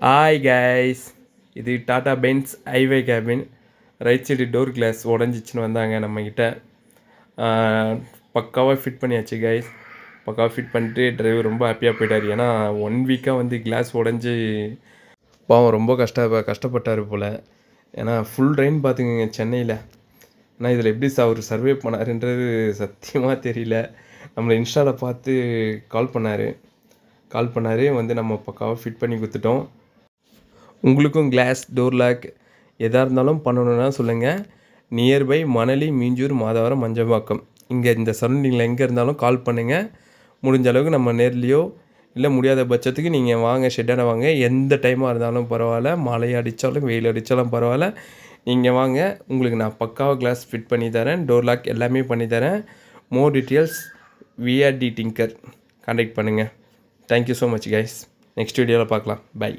Hi guys, இது Tata Benz highway cabin. Right side door glass உடஞ்சிச்சின்னு வந்தாங்க நம்மக்கிட்ட. பக்காவாக ஃபிட் பண்ணியாச்சு கைஸ். பக்காவாக ஃபிட் பண்ணிட்டு டிரைவர் ரொம்ப ஹாப்பியாக போயிட்டார். ஏன்னா 1 வீக்காக வந்து கிளாஸ் உடஞ்சி பாவம் ரொம்ப கஷ்டப்பட்டார் போல். ஏன்னா ஃபுல் ரெயின் பார்த்துக்குங்க சென்னையில். ஆனால் இதில் எப்படி அவர் சர்வே பண்ணாருன்றது சத்தியமாக தெரியல. நம்மளை இன்ஸ்டாவில் பார்த்து கால் பண்ணார். வந்து நம்ம பக்காவாக ஃபிட் பண்ணி கொடுத்துட்டோம். உங்களுக்கும் கிளாஸ் டோர் லாக் எதாக இருந்தாலும் பண்ணணுன்னா சொல்லுங்கள். நியர்பை மணலி, மீஞ்சூர், மாதவரம், மஞ்சம்பாக்கம் இங்கே இந்த சரௌண்டிங்கில் எங்கே இருந்தாலும் கால் பண்ணுங்கள். முடிஞ்ச அளவுக்கு நம்ம நேர்லேயோ இல்லை முடியாத பட்சத்துக்கு நீங்கள் வாங்க, ஷெட்டான வாங்க. எந்த டைமாக இருந்தாலும் பரவாயில்ல, மழை அடித்தாலும் வெயில் அடித்தாலும் பரவாயில்ல, நீங்கள் வாங்க. உங்களுக்கு நான் பக்காவாக கிளாஸ் ஃபிட் பண்ணி தரேன். டோர் லாக் எல்லாமே பண்ணி தரேன். More details VRT tinker contact பண்ணுங்கள். Thank you so much guys. Next வீடியோவில் பார்க்கலாம். பை.